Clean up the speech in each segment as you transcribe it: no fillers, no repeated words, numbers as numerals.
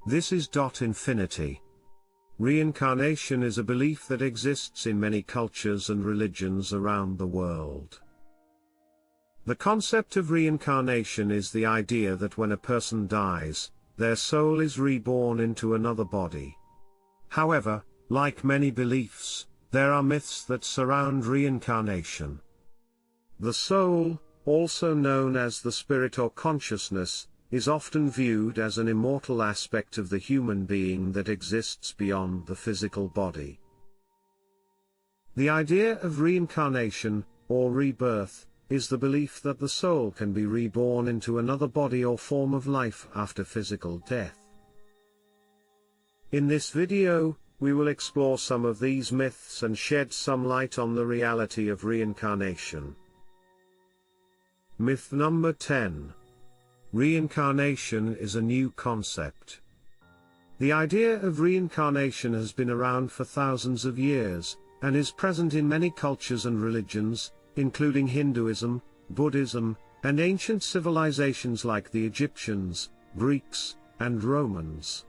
This is DotInfinity. Reincarnation is a belief that exists in many cultures and religions around the world. The concept of reincarnation is the idea that when a person dies, their soul is reborn into another body. However, like many beliefs, there are myths that surround reincarnation. The soul, also known as the spirit or consciousness, is often viewed as an immortal aspect of the human being that exists beyond the physical body. The idea of reincarnation, or rebirth, is the belief that the soul can be reborn into another body or form of life after physical death. In this video, we will explore some of these myths and shed some light on the reality of reincarnation. Myth number 10. Reincarnation is a new concept. The idea of reincarnation has been around for thousands of years, and is present in many cultures and religions, including Hinduism, Buddhism, and ancient civilizations like the Egyptians, Greeks, and Romans.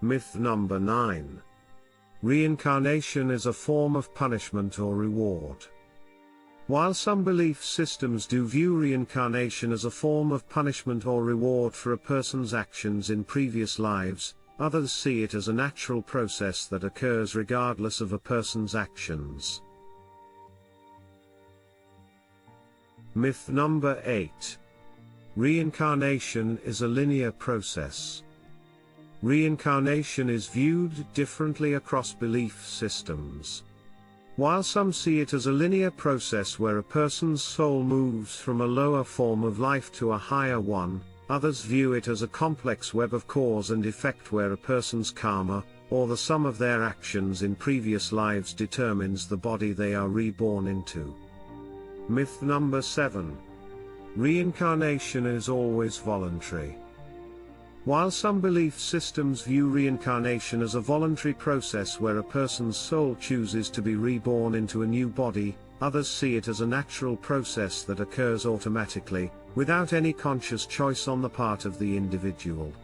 Myth number 9. Reincarnation is a form of punishment or reward. While some belief systems do view reincarnation as a form of punishment or reward for a person's actions in previous lives, others see it as a natural process that occurs regardless of a person's actions. Myth number 8. Reincarnation is a linear process. Reincarnation is viewed differently across belief systems. While some see it as a linear process where a person's soul moves from a lower form of life to a higher one, others view it as a complex web of cause and effect where a person's karma, or the sum of their actions in previous lives, determines the body they are reborn into. Myth number 7. Reincarnation is always voluntary. While some belief systems view reincarnation as a voluntary process where a person's soul chooses to be reborn into a new body, others see it as a natural process that occurs automatically, without any conscious choice on the part of the individual.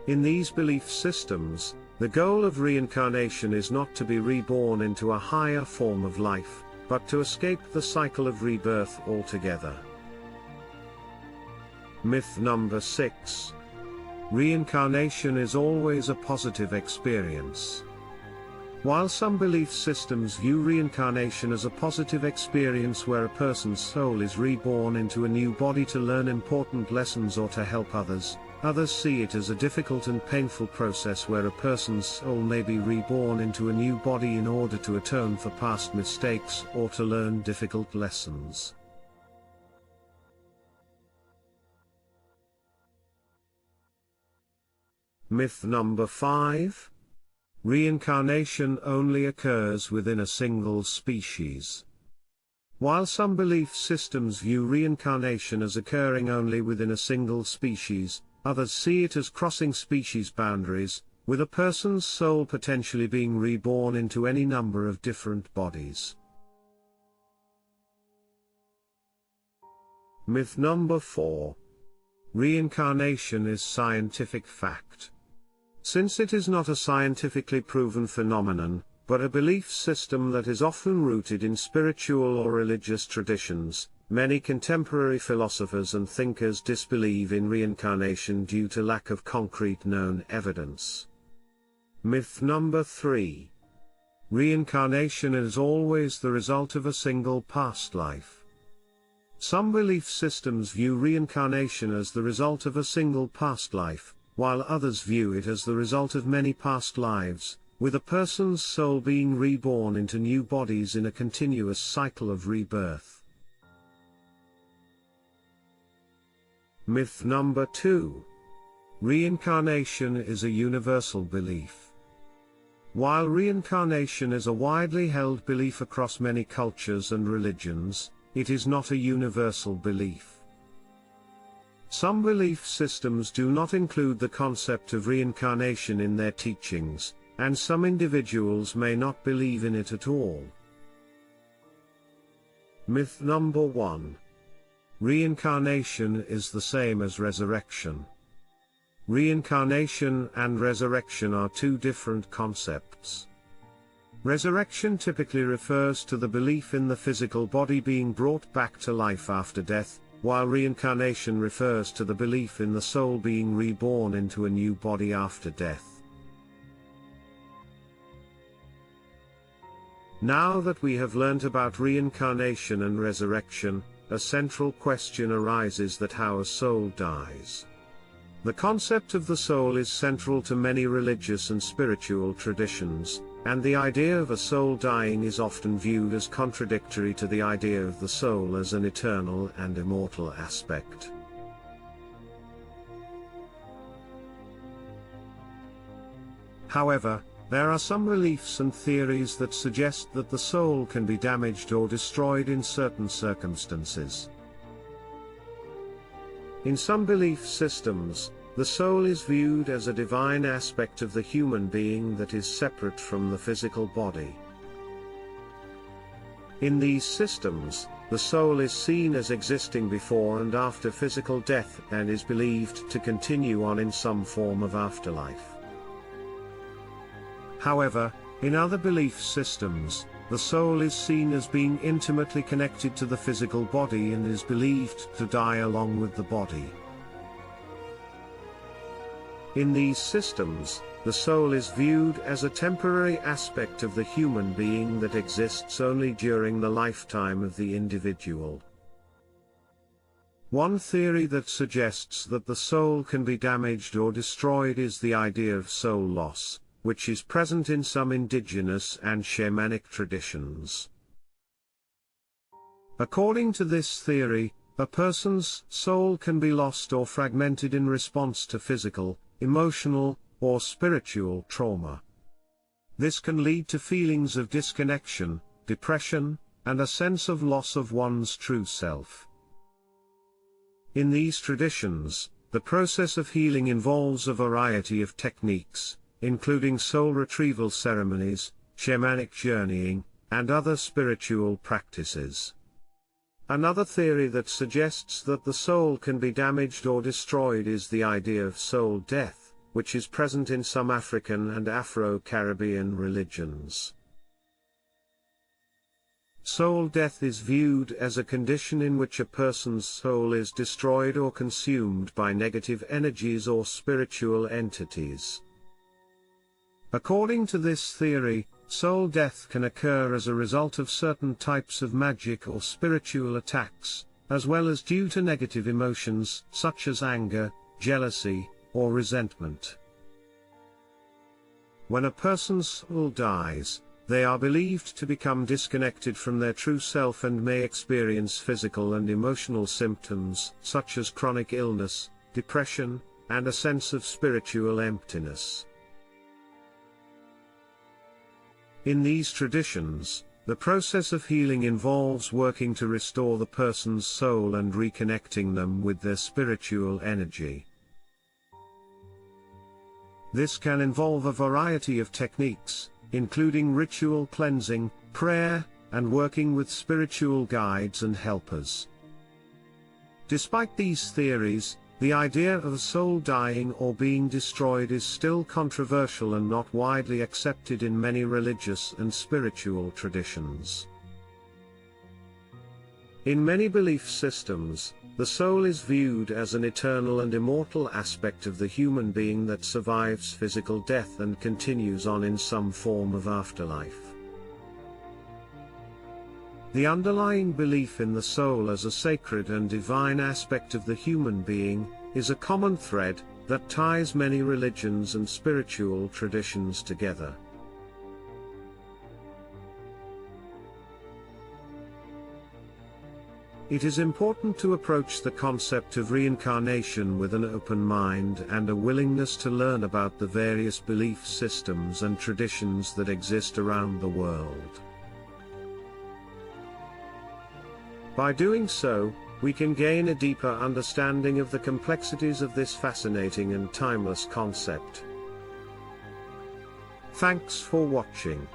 In these belief systems, the goal of reincarnation is not to be reborn into a higher form of life, but to escape the cycle of rebirth altogether. Myth number 6. Reincarnation is always a positive experience. While some belief systems view reincarnation as a positive experience where a person's soul is reborn into a new body to learn important lessons or to help others, others see it as a difficult and painful process where a person's soul may be reborn into a new body in order to atone for past mistakes or to learn difficult lessons. Myth number 5. Reincarnation only occurs within a single species. While some belief systems view reincarnation as occurring only within a single species, others see it as crossing species boundaries, with a person's soul potentially being reborn into any number of different bodies. Myth number 4. Reincarnation is scientific fact. Since it is not a scientifically proven phenomenon, but a belief system that is often rooted in spiritual or religious traditions, many contemporary philosophers and thinkers disbelieve in reincarnation due to lack of concrete known evidence. Myth number 3. Reincarnation is always the result of a single past life. Some belief systems view reincarnation as the result of a single past life, while others view it as the result of many past lives, with a person's soul being reborn into new bodies in a continuous cycle of rebirth. Myth number 2. Reincarnation is a universal belief. While reincarnation is a widely held belief across many cultures and religions, it is not a universal belief. Some belief systems do not include the concept of reincarnation in their teachings, and some individuals may not believe in it at all. Myth number 1. Reincarnation is the same as resurrection. Reincarnation and resurrection are two different concepts. Resurrection typically refers to the belief in the physical body being brought back to life after death, while reincarnation refers to the belief in the soul being reborn into a new body after death. Now that we have learnt about reincarnation and resurrection, a central question arises: that how a soul dies. The concept of the soul is central to many religious and spiritual traditions, and the idea of a soul dying is often viewed as contradictory to the idea of the soul as an eternal and immortal aspect. However, there are some beliefs and theories that suggest that the soul can be damaged or destroyed in certain circumstances. In some belief systems, the soul is viewed as a divine aspect of the human being that is separate from the physical body. In these systems, the soul is seen as existing before and after physical death and is believed to continue on in some form of afterlife. However, in other belief systems, the soul is seen as being intimately connected to the physical body and is believed to die along with the body. In these systems, the soul is viewed as a temporary aspect of the human being that exists only during the lifetime of the individual. One theory that suggests that the soul can be damaged or destroyed is the idea of soul loss, which is present in some indigenous and shamanic traditions. According to this theory, a person's soul can be lost or fragmented in response to physical, emotional, or spiritual trauma. This can lead to feelings of disconnection, depression, and a sense of loss of one's true self. In these traditions, the process of healing involves a variety of techniques, including soul retrieval ceremonies, shamanic journeying, and other spiritual practices. Another theory that suggests that the soul can be damaged or destroyed is the idea of soul death, which is present in some African and Afro-Caribbean religions. Soul death is viewed as a condition in which a person's soul is destroyed or consumed by negative energies or spiritual entities. According to this theory, soul death can occur as a result of certain types of magic or spiritual attacks, as well as due to negative emotions such as anger, jealousy, or resentment. When a person's soul dies, they are believed to become disconnected from their true self and may experience physical and emotional symptoms such as chronic illness, depression, and a sense of spiritual emptiness. In these traditions, the process of healing involves working to restore the person's soul and reconnecting them with their spiritual energy. This can involve a variety of techniques, including ritual cleansing, prayer, and working with spiritual guides and helpers. Despite these theories, the idea of a soul dying or being destroyed is still controversial and not widely accepted in many religious and spiritual traditions. In many belief systems, the soul is viewed as an eternal and immortal aspect of the human being that survives physical death and continues on in some form of afterlife. The underlying belief in the soul as a sacred and divine aspect of the human being is a common thread that ties many religions and spiritual traditions together. It is important to approach the concept of reincarnation with an open mind and a willingness to learn about the various belief systems and traditions that exist around the world. By doing so, we can gain a deeper understanding of the complexities of this fascinating and timeless concept. Thanks for watching.